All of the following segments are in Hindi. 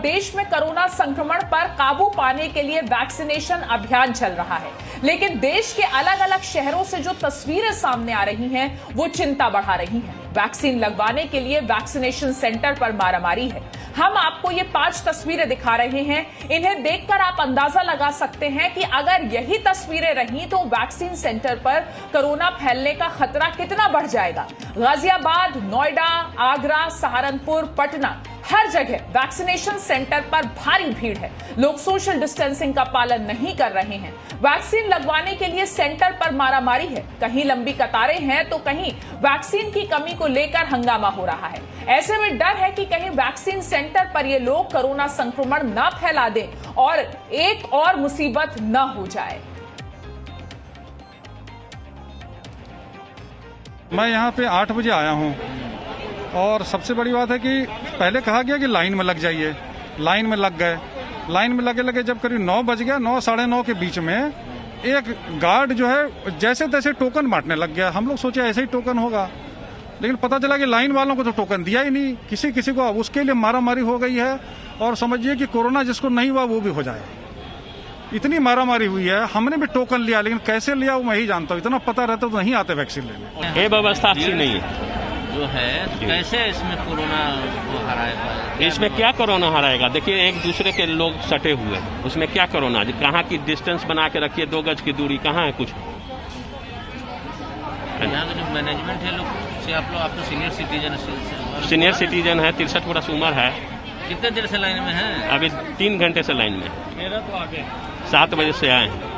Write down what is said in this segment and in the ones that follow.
देश में कोरोना संक्रमण पर काबू पाने के लिए वैक्सीनेशन अभियान चल रहा है, लेकिन देश के अलग अलग शहरों से जो तस्वीरें सामने आ रही हैं, वो चिंता बढ़ा रही हैं। वैक्सीन लगवाने के लिए वैक्सीनेशन सेंटर पर मारामारी है। हम आपको ये 5 तस्वीरें दिखा रहे हैं। इन्हें देखकर आप अंदाजा लगा सकते हैं कि अगर यही तस्वीरें रही तो वैक्सीन सेंटर पर कोरोना फैलने का खतरा कितना बढ़ जाएगा। गाजियाबाद, नोएडा, आगरा, सहारनपुर, पटना, हर जगह वैक्सीनेशन सेंटर पर भारी भीड़ है। लोग सोशल डिस्टेंसिंग का पालन नहीं कर रहे हैं। वैक्सीन लगवाने के लिए सेंटर पर मारामारी है। कहीं लंबी कतारें हैं तो कहीं वैक्सीन की कमी को लेकर हंगामा हो रहा है। ऐसे में डर है कि कहीं वैक्सीन सेंटर पर ये लोग कोरोना संक्रमण न फैला दें और एक और मुसीबत न हो जाए। मैं यहाँ पे 8 बजे आया हूँ और सबसे बड़ी बात है कि पहले कहा गया कि लाइन में लग जाइए, लाइन में लग गए। लाइन में लगे जब करीब 9 बज गया, 9 साढ़े 9 के बीच में एक गार्ड जो है जैसे तैसे टोकन बांटने लग गया। हम लोग सोचे ऐसे ही टोकन होगा, लेकिन पता चला कि लाइन वालों को तो टोकन दिया ही नहीं, किसी को। अब उसके लिए मारामारी हो गई है और समझिए कि कोरोना जिसको नहीं हुआ वो भी हो जाए, इतनी मारामारी हुई है। हमने भी टोकन लिया, लेकिन कैसे लिया वो मैं ही जानता हूँ। इतना पता रहता तो नहीं आते वैक्सीन लेने। ये व्यवस्था अच्छी नहीं है जो है, कैसे इसमें कोरोना को हराएगा? इसमें क्या कोरोना हराएगा? देखिए, एक दूसरे के लोग सटे हुए हैं, उसमें क्या कोरोना? कहाँ की डिस्टेंस बना के रखिए, 2 गज की दूरी, कहाँ है कुछ? यहाँ का जो मैनेजमेंट है लोग से आप तो सीनियर सिटीजन है, 63 वर्ष उम्र है। कितने देर से लाइन में है? अभी 3 घंटे से लाइन में। मेरा तो आगे 7 बजे से आए हैं।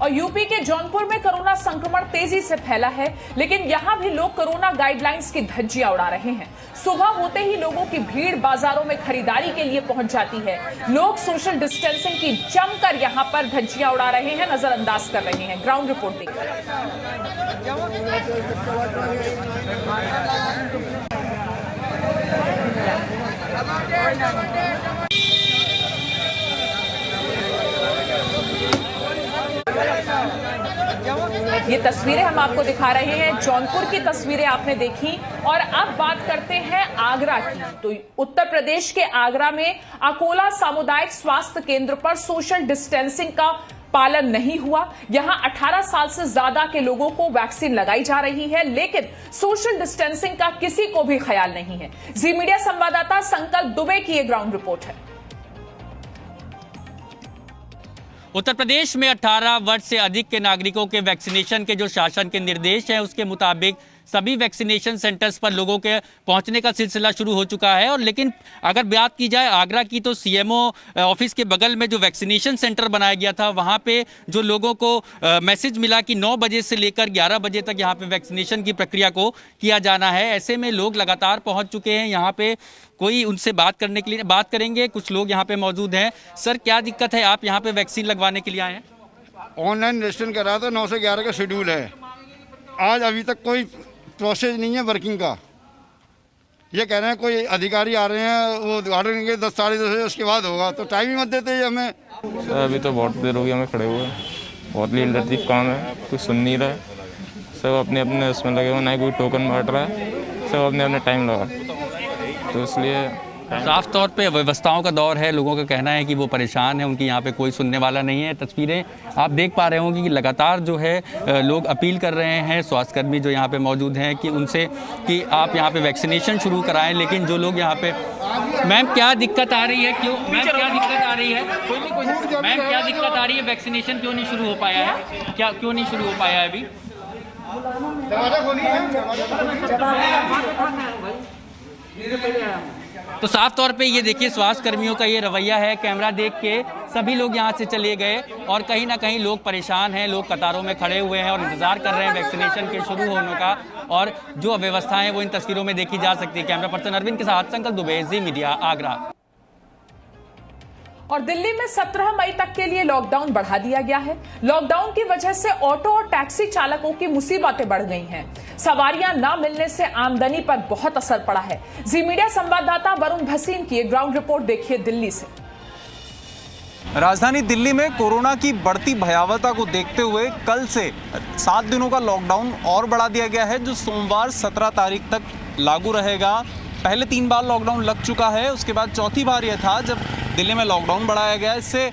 और यूपी के जौनपुर में कोरोना संक्रमण तेजी से फैला है, लेकिन यहां भी लोग कोरोना गाइडलाइंस की धज्जियां उड़ा रहे हैं। सुबह होते ही लोगों की भीड़ बाजारों में खरीदारी के लिए पहुंच जाती है। लोग सोशल डिस्टेंसिंग की जमकर यहां पर धज्जियां उड़ा रहे हैं, नजरअंदाज कर रहे हैं। ग्राउंड रिपोर्ट देखिए। ये तस्वीरें हम आपको दिखा रहे हैं, जौनपुर की तस्वीरें आपने देखी। और अब बात करते हैं आगरा की। तो उत्तर प्रदेश के आगरा में अकोला सामुदायिक स्वास्थ्य केंद्र पर सोशल डिस्टेंसिंग का पालन नहीं हुआ। यहां 18 साल से ज्यादा के लोगों को वैक्सीन लगाई जा रही है, लेकिन सोशल डिस्टेंसिंग का किसी को भी ख्याल नहीं है। जी मीडिया संवाददाता संकल्प दुबे की यह ग्राउंड रिपोर्ट है। उत्तर प्रदेश में 18 वर्ष से अधिक के नागरिकों के वैक्सीनेशन के जो शासन के निर्देश हैं, उसके मुताबिक सभी वैक्सीनेशन सेंटर्स पर लोगों के पहुंचने का सिलसिला शुरू हो चुका है। और लेकिन अगर बात की जाए आगरा की, तो सीएमओ ऑफिस के बगल में जो वैक्सीनेशन सेंटर बनाया गया था, वहां पे जो लोगों को मैसेज मिला कि 9 बजे से लेकर 11 बजे तक यहां पे वैक्सीनेशन की प्रक्रिया को किया जाना है। ऐसे में लोग लगातार पहुंच चुके हैं यहाँ पे। कोई उनसे बात करने के लिए बात करेंगे, कुछ लोग यहाँ पे मौजूद हैं। सर, क्या दिक्कत है? आप यहाँ पे वैक्सीन लगवाने के लिए आए हैं? ऑनलाइन रजिस्ट्रेशन करा था, 9 से 11 का शेड्यूल है। आज अभी तक कोई प्रोसेस नहीं है वर्किंग का। ये कह रहे हैं कोई अधिकारी आ रहे हैं, वो ऑर्डर देंगे 10 साढ़े 10 बजे, उसके बाद होगा। तो टाइम ही मत देते हमें। सर, अभी तो बहुत देर हो गई हमें खड़े हुए, बहुत लेटरजीफ काम है, कुछ सुन नहीं रहा है। सब अपने अपने उसमें लगे हुए, ना कोई टोकन बांट रहा है, सब अपने अपने टाइम लगा, तो इसलिए साफ तौर पे व्यवस्थाओं का दौर है। लोगों का कहना है कि वो परेशान है, उनकी यहाँ पे कोई सुनने वाला नहीं है। तस्वीरें आप देख पा रहे होंगे कि लगातार जो है लोग अपील कर रहे हैं, स्वास्थ्यकर्मी जो यहाँ पे मौजूद हैं, कि उनसे कि आप यहाँ पे वैक्सीनेशन शुरू कराएं। लेकिन जो लोग यहाँ पे, मैम क्या दिक्कत आ रही है? क्यों मैम क्या दिक्कत आ रही है? मैम क्या दिक्कत आ रही है? वैक्सीनेशन क्यों नहीं शुरू हो पाया है? क्या क्यों नहीं शुरू हो पाया है अभी? तो साफ तौर पे ये देखिए, स्वास्थ्य कर्मियों का ये रवैया है। कैमरा देख के सभी लोग यहाँ से चले गए और कहीं ना कहीं लोग परेशान हैं, लोग कतारों में खड़े हुए हैं और इंतजार कर रहे हैं वैक्सीनेशन के शुरू होने का। और जो अव्यवस्थाएं वो इन तस्वीरों में देखी जा सकती है। कैमरा पर्सन अरविंद के साथ संकल्प दुबे, जी मीडिया, आगरा। और दिल्ली में 17 मई तक के लिए लॉकडाउन बढ़ा दिया गया है। लॉकडाउन की वजह से ऑटो और टैक्सी चालकों की मुसीबतें बढ़ गई हैं। सवारियां ना मिलने से आमदनी पर बहुत असर पड़ा है। जी मीडिया संवाददाता वरुण भसीन की ग्राउंड रिपोर्ट देखिए दिल्ली से। राजधानी दिल्ली में कोरोना की बढ़ती भयावहता को देखते हुए कल से 7 दिनों का लॉकडाउन और बढ़ा दिया गया है, जो सोमवार 17 तारीख तक लागू रहेगा। पहले 3 बार लॉकडाउन लग चुका है, उसके बाद चौथी बार यह था जब दिल्ली में लॉकडाउन बढ़ाया गया। इससे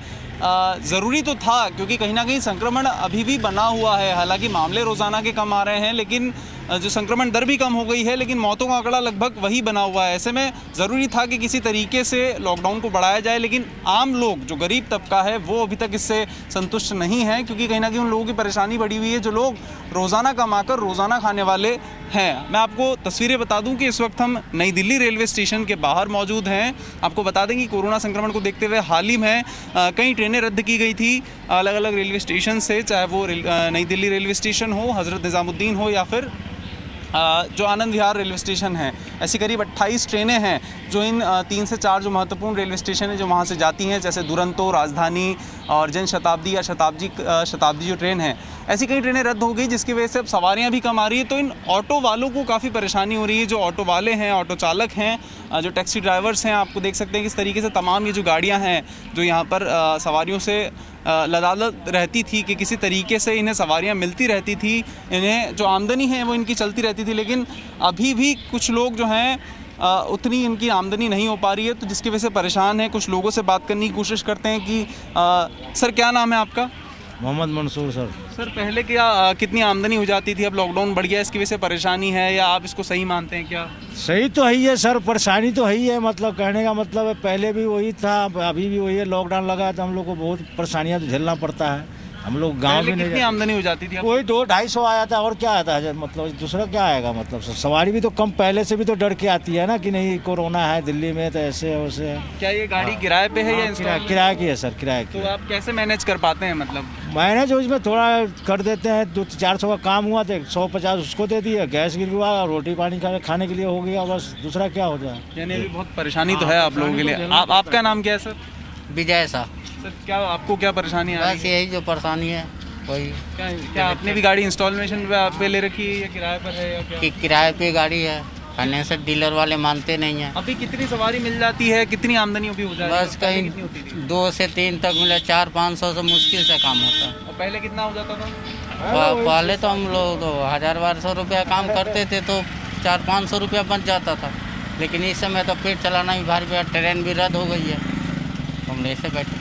ज़रूरी तो था क्योंकि कहीं ना कहीं संक्रमण अभी भी बना हुआ है। हालांकि मामले रोज़ाना के कम आ रहे हैं, लेकिन जो संक्रमण दर भी कम हो गई है, लेकिन मौतों का आंकड़ा लगभग वही बना हुआ है। ऐसे में ज़रूरी था कि किसी तरीके से लॉकडाउन को बढ़ाया जाए, लेकिन आम लोग, जो गरीब तबका है, वो अभी तक इससे संतुष्ट नहीं है क्योंकि कहीं ना कहीं उन लोगों की परेशानी बढ़ी हुई है जो लोग रोज़ाना कमाकर रोज़ाना खाने वाले हैं। मैं आपको तस्वीरें बता दूं कि इस वक्त हम नई दिल्ली रेलवे स्टेशन के बाहर मौजूद हैं। आपको बता दें कि कोरोना संक्रमण को देखते हुए हाल ही में कई ट्रेनें रद्द की गई थी अलग अलग रेलवे स्टेशन से, चाहे वो नई दिल्ली रेलवे स्टेशन हो, हज़रत निज़ामुद्दीन हो या फिर जो आनंद विहार रेलवे स्टेशन है। ऐसी करीब 28 ट्रेनें हैं जो इन 3 से 4 जो महत्वपूर्ण रेलवे स्टेशन हैं जो वहाँ से जाती हैं, जैसे दुरंतो, राजधानी और जन शताब्दी या शताब्दी जो ट्रेन है, ऐसी कई ट्रेनें रद्द हो गई, जिसकी वजह से अब सवारियाँ भी कम आ रही है। तो इन ऑटो वालों को काफ़ी परेशानी हो रही है। जो ऑटो वाले हैं, ऑटो चालक हैं, जो टैक्सी ड्राइवर्स हैं, आपको देख सकते हैं किस तरीके से तमाम ये जो गाड़ियाँ हैं जो यहाँ पर सवारियों से लदालत रहती थी कि किसी तरीके से इन्हें सवारियां मिलती रहती थी, इन्हें जो आमदनी है वो इनकी चलती रहती थी, लेकिन अभी भी कुछ लोग जो हैं उतनी इनकी आमदनी नहीं हो पा रही है, तो जिसकी वजह से परेशान है। कुछ लोगों से बात करने की कोशिश करते हैं कि सर क्या नाम है आपका? मोहम्मद मंसूर सर। सर पहले क्या कितनी आमदनी हो जाती थी, अब लॉकडाउन बढ़ गया, इसकी वजह से परेशानी है या आप इसको सही मानते हैं? क्या सही तो है ही है सर, परेशानी तो है ही है। मतलब कहने का मतलब है पहले भी वही था, अभी भी वही है। लॉकडाउन लगा तो हम लोग को बहुत परेशानियां तो झेलना पड़ता है। हम लोग गांव में कितनी आमदनी हो जाती थी? वही 200-250 आया था, और क्या आता है, मतलब दूसरा क्या आएगा। मतलब सवारी भी तो कम पहले से भी तो डर के आती है ना कि नहीं कोरोना है दिल्ली में तो ऐसे वैसे है। क्या ये गाड़ी किराए पे है या किराए की है सर? किराए की। तो आप कैसे मैनेज कर पाते हैं? मतलब मैनेज उसमें थोड़ा कर देते हैं, 200-400 का काम हुआ तो 150 उसको दे दिया, गैस गिर हुआ, रोटी पानी खाने के लिए हो गया, बस दूसरा क्या हो जाए। यानी अभी बहुत परेशानी तो है आप लोगों के लिए। आपका नाम क्या है सर? विजय सा। सर क्या आपको क्या परेशानी आ रही है? बस यही जो परेशानी है वही। क्या आपने भी गाड़ी इंस्टॉलमेशन पे ले रखी है या किराए पर है या क्या? किराए पे गाड़ी है, फाइनेंशियल डीलर वाले मानते नहीं है। अभी कितनी सवारी मिल जाती है, कितनी आमदनी अभी हो जाती है? बस कहीं 2 से 3 तक मिले, 400-500 से मुश्किल से काम होता है। और पहले कितना हो जाता था? पहले तो हम लोग 1000-1200 रुपया काम करते थे तो 400-500 रुपया बच जाता था, लेकिन इस समय तो पेट चलाना भी भारी पड़ा। ट्रेन भी रद्द हो गई है, हम ऐसे बैठे।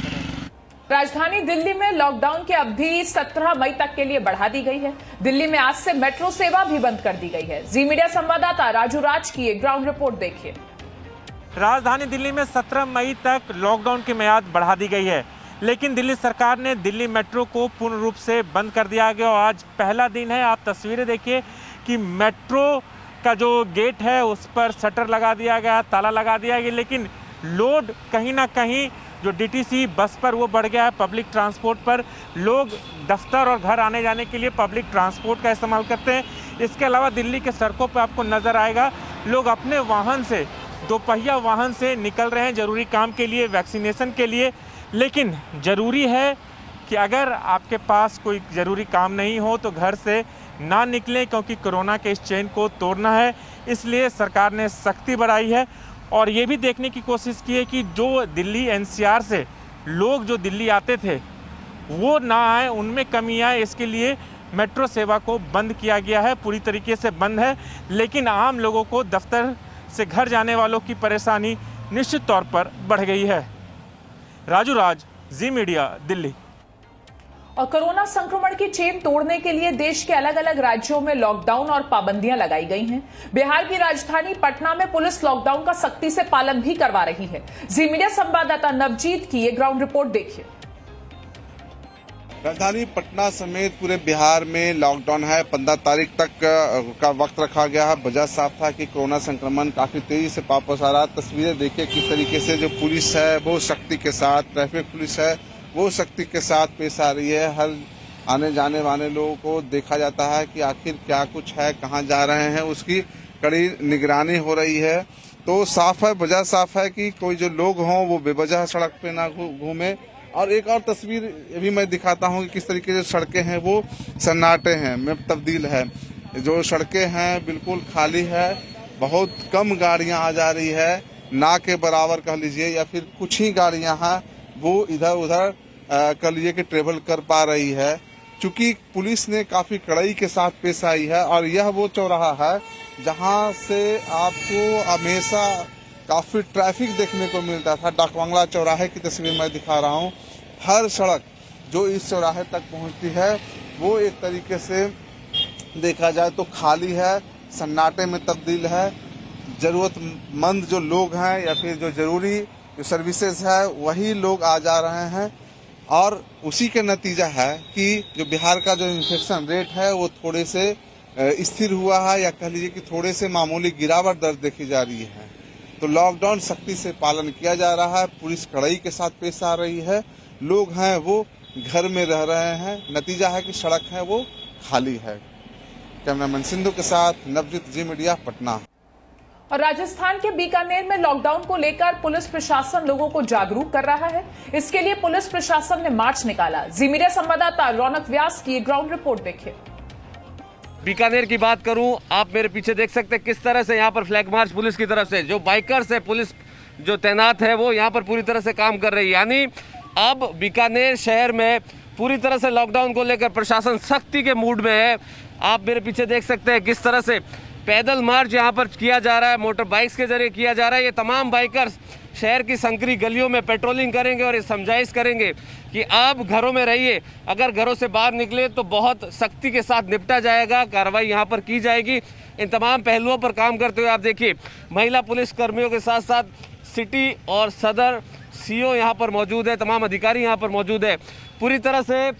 राजधानी दिल्ली में लॉकडाउन की अवधि 17 मई तक के लिए बढ़ा दी गई है। दिल्ली में आज से मेट्रो सेवा भी बंद कर दी गई है। जी मीडिया संवाददाता राजू राज की एक ग्राउंड रिपोर्ट देखिए। राजधानी दिल्ली में 17 मई तक लॉकडाउन की मियाद बढ़ा दी गई है, लेकिन दिल्ली सरकार ने दिल्ली मेट्रो को पूर्ण रूप से बंद कर दिया गया। आज पहला दिन है, आप तस्वीरें देखिए कि मेट्रो का जो गेट है उस पर शटर लगा दिया गया, ताला लगा दिया गया, लेकिन लोड कहीं ना कहीं जो डीटीसी बस पर वो बढ़ गया है। पब्लिक ट्रांसपोर्ट पर लोग दफ्तर और घर आने जाने के लिए पब्लिक ट्रांसपोर्ट का इस्तेमाल करते हैं। इसके अलावा दिल्ली के सड़कों पर आपको नज़र आएगा लोग अपने वाहन से, दोपहिया वाहन से निकल रहे हैं ज़रूरी काम के लिए, वैक्सीनेशन के लिए। लेकिन ज़रूरी है कि अगर आपके पास कोई ज़रूरी काम नहीं हो तो घर से ना निकलें, क्योंकि कोरोना के इस चेन को तोड़ना है। इसलिए सरकार ने सख्ती बढ़ाई है और ये भी देखने की कोशिश की है कि जो दिल्ली एनसीआर से लोग जो दिल्ली आते थे वो ना आए, उनमें कमी आए। इसके लिए मेट्रो सेवा को बंद किया गया है, पूरी तरीके से बंद है, लेकिन आम लोगों को दफ्तर से घर जाने वालों की परेशानी निश्चित तौर पर बढ़ गई है। राजू राज, जी मीडिया, दिल्ली। और कोरोना संक्रमण की चेन तोड़ने के लिए देश के अलग अलग राज्यों में लॉकडाउन और पाबंदियां लगाई गई हैं। बिहार की राजधानी पटना में पुलिस लॉकडाउन का सख्ती से पालन भी करवा रही है। जी मीडिया संवाददाता नवजीत की ये ग्राउंड रिपोर्ट देखिए। राजधानी पटना समेत पूरे बिहार में लॉकडाउन है। 15 तारीख तक का वक्त रखा गया है। वजह साफ था कि कोरोना संक्रमण काफी तेजी से वापस आ रहा। तस्वीरें देखिए किस तरीके से जो पुलिस है वो सख्ती के साथ, ट्रैफिक पुलिस है वो सख्ती के साथ पेश आ रही है। हर आने जाने वाले लोगों को देखा जाता है कि आखिर क्या कुछ है, कहाँ जा रहे हैं, उसकी कड़ी निगरानी हो रही है। तो साफ है, वजह साफ है कि कोई जो लोग हों वो बेवजह सड़क पे ना घूमे। और एक और तस्वीर भी मैं दिखाता हूँ कि किस तरीके से सड़कें हैं वो सन्नाटे हैं में तब्दील है। जो सड़कें हैं बिल्कुल खाली है, बहुत कम गाड़ियाँ आ जा रही है, ना के बराबर कह लीजिए, या फिर कुछ ही गाड़ियाँ हैं वो इधर उधर कह लीजिए कि ट्रेवल कर पा रही है। चूंकि पुलिस ने काफी कड़ाई के साथ पेश आई है और यह वो चौराहा है जहां से आपको हमेशा काफी ट्रैफिक देखने को मिलता था। डाकबंगला चौराहे की तस्वीर मैं दिखा रहा हूं। हर सड़क जो इस चौराहे तक पहुंचती है वो एक तरीके से देखा जाए तो खाली है, सन्नाटे में तब्दील है। जरूरतमंद जो लोग हैं या फिर जो जरूरी जो सर्विसेज है वही लोग आ जा रहे हैं, और उसी के नतीजा है कि जो बिहार का जो इन्फेक्शन रेट है वो थोड़े से स्थिर हुआ है, या कह लीजिए कि थोड़े से मामूली गिरावट दर्ज देखी जा रही है। तो लॉकडाउन सख्ती से पालन किया जा रहा है, पुलिस कड़ाई के साथ पेश आ रही है, लोग हैं वो घर में रह रहे हैं, नतीजा है कि सड़क है वो खाली है। कैमरामैन सिंधु के साथ नवजीत, जी मीडिया, पटना। और राजस्थान के बीकानेर में लॉकडाउन को लेकर पुलिस प्रशासन लोगों को जागरूक कर रहा है। इसके लिए पुलिस प्रशासन ने मार्च निकाला। जी मीडिया संवाददाता रौनक व्यास की ग्राउंड रिपोर्ट देखिए। बीकानेर की बात करूं, आप मेरे पीछे देख सकते हैं किस तरह से यहाँ पर फ्लैग मार्च पुलिस की तरफ से, जो बाइकर्स है, पुलिस जो तैनात है वो यहाँ पर पूरी तरह से काम कर रही है। यानी अब बीकानेर शहर में पूरी तरह से लॉकडाउन को लेकर प्रशासन सख्ती के मूड में है। आप मेरे पीछे देख सकते हैं किस तरह से पैदल मार्च यहाँ पर किया जा रहा है, मोटर बाइक्स के जरिए किया जा रहा है। ये तमाम बाइकर्स शहर की संकरी गलियों में पेट्रोलिंग करेंगे और ये समझाइश करेंगे कि आप घरों में रहिए, अगर घरों से बाहर निकले तो बहुत सख्ती के साथ निपटा जाएगा, कार्रवाई यहाँ पर की जाएगी। इन तमाम पहलुओं पर काम करते हुए आप देखिए महिला पुलिस कर्मियों के साथ साथ सिटी और सदर सीओ यहाँ पर मौजूद है, तमाम अधिकारी यहाँ पर मौजूद है। पूरी तरह से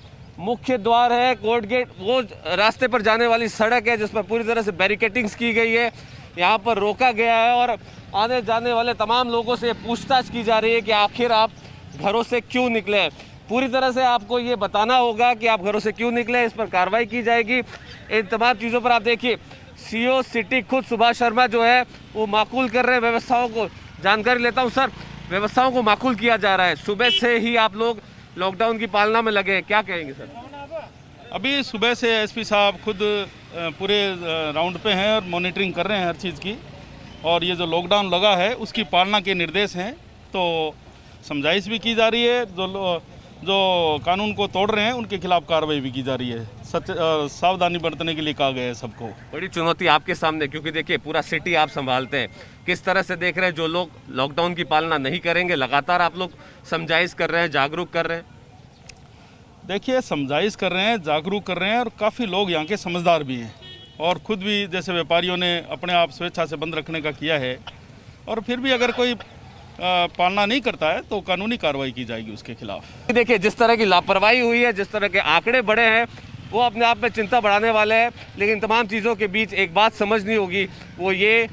मुख्य द्वार है, कोर्ट गेट, वो रास्ते पर जाने वाली सड़क है जिस पर पूरी तरह से बैरिकेटिंग्स की गई है, यहाँ पर रोका गया है और आने जाने वाले तमाम लोगों से पूछताछ की जा रही है कि आखिर आप घरों से क्यों निकले। पूरी तरह से आपको ये बताना होगा कि आप घरों से क्यों निकले, इस पर कार्रवाई की जाएगी। इन तमाम चीज़ों पर आप देखिए सीओ सिटी खुद सुभाष शर्मा जो है वो माकूल कर रहे हैं व्यवस्थाओं को। जानकारी लेता हूँ सर, व्यवस्थाओं को माकूल किया जा रहा है, सुबह से ही आप लोग लॉकडाउन की पालना में लगे हैं, क्या कहेंगे सर? अभी सुबह से एसपी साहब खुद पूरे राउंड पे हैं और मॉनिटरिंग कर रहे हैं हर चीज़ की, और ये जो लॉकडाउन लगा है उसकी पालना के निर्देश हैं। तो समझाइश भी की जा रही है, जो कानून को तोड़ रहे हैं उनके खिलाफ कार्रवाई भी की जा रही है। सावधानी बरतने के लिए कहा गया है सबको। बड़ी चुनौती आपके सामने, क्योंकि देखिए पूरा सिटी आप संभालते हैं, किस तरह से देख रहे हैं जो लोग लॉकडाउन की पालना नहीं करेंगे, लगातार आप लोग समझाइश कर रहे हैं, जागरूक कर रहे हैं? देखिए समझाइश कर रहे हैं, जागरूक कर रहे हैं, और काफ़ी लोग यहाँ के समझदार भी हैं, और खुद भी जैसे व्यापारियों ने अपने आप स्वेच्छा से बंद रखने का किया है, और फिर भी अगर कोई पालना नहीं करता है तो कानूनी कार्रवाई की जाएगी उसके खिलाफ। देखिए जिस तरह की लापरवाही हुई है, जिस तरह के आंकड़े बढ़े हैं, वो अपने आप में चिंता बढ़ाने वाले हैं। लेकिन तमाम चीज़ों के बीच एक बात समझनी होगी, वो ये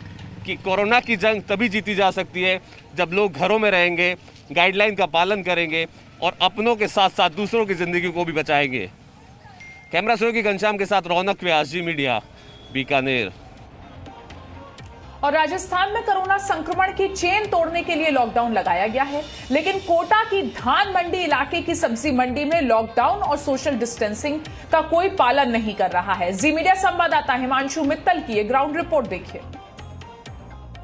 कि कोरोना की जंग तभी जीती जा सकती है जब लोग घरों में रहेंगे, गाइडलाइन का पालन करेंगे और अपनों के साथ साथ दूसरों की ज़िंदगी को भी बचाएंगे। कैमरा सहयोगी घनश्याम के साथ रौनक व्यास, जी मीडिया, बीकानेर। और राजस्थान में कोरोना संक्रमण की चेन तोड़ने के लिए लॉकडाउन लगाया गया है, लेकिन कोटा की धान मंडी इलाके की सब्जी मंडी में लॉकडाउन और सोशल डिस्टेंसिंग का कोई पालन नहीं कर रहा है। जी मीडिया संवाददाता हिमांशु मित्तल की ग्राउंड रिपोर्ट देखिए।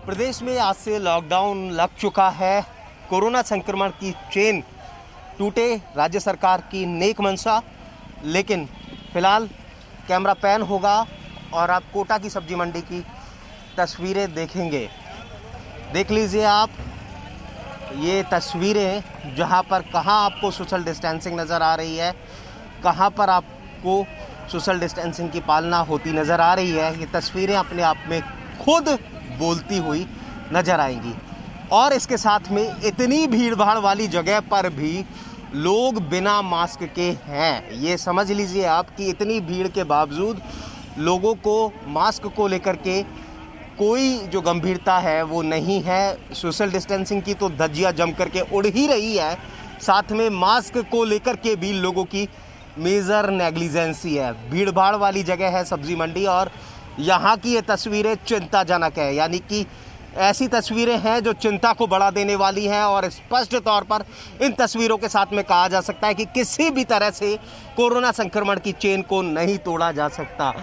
प्रदेश में आज से लॉकडाउन लग चुका है। कोरोना संक्रमण की चेन टूटे, राज्य सरकार की नेक मंशा, लेकिन फिलहाल कैमरा पैन होगा और आप कोटा की सब्जी मंडी की तस्वीरें देखेंगे। देख लीजिए आप ये तस्वीरें, जहां पर कहां आपको सोशल डिस्टेंसिंग नज़र आ रही है, कहां पर आपको सोशल डिस्टेंसिंग की पालना होती नज़र आ रही है। ये तस्वीरें अपने आप में खुद बोलती हुई नज़र आएंगी। और इसके साथ में इतनी भीड़ भाड़ वाली जगह पर भी लोग बिना मास्क के हैं। ये समझ लीजिए आप कि इतनी भीड़ के बावजूद लोगों को मास्क को लेकर के कोई जो गंभीरता है वो नहीं है। सोशल डिस्टेंसिंग की तो धज्जियां जम करके उड़ ही रही है, साथ में मास्क को लेकर के भी लोगों की मेजर नेग्लिजेंसी है। भीड़ भाड़ वाली जगह है सब्जी मंडी, और यहाँ की ये तस्वीरें चिंताजनक है, यानी कि ऐसी तस्वीरें हैं जो चिंता को बढ़ा देने वाली हैं। और स्पष्ट तौर पर इन तस्वीरों के साथ में कहा जा सकता है कि किसी भी तरह से कोरोना संक्रमण की चेन को नहीं तोड़ा जा सकता।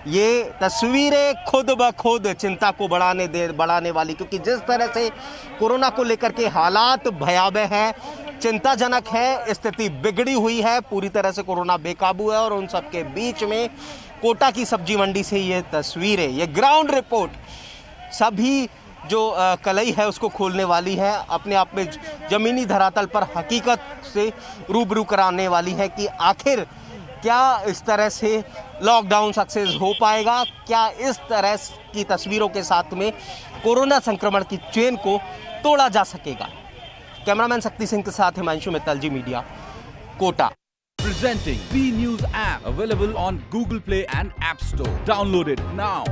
ये तस्वीरें खुद ब खुद चिंता को बढ़ाने वाली, क्योंकि जिस तरह से कोरोना को लेकर के हालात भयावह हैं, चिंताजनक है, स्थिति बिगड़ी हुई है, पूरी तरह से कोरोना बेकाबू है। और उन सब के बीच में कोटा की सब्जी मंडी से ये तस्वीरें, ये ग्राउंड रिपोर्ट सभी जो कलई है उसको खोलने वाली है, अपने आप में जमीनी धरातल पर हकीकत से रूबरू कराने वाली है कि आखिर क्या इस तरह से लॉकडाउन सक्सेस हो पाएगा, क्या इस तरह की तस्वीरों के साथ में कोरोना संक्रमण की चेन को तोड़ा जा सकेगा। कैमरामैन शक्ति सिंह के साथ Himanshu Mittal, Zee Media, Kota. Presenting B News app, available on Google Play and App Store. Download it now.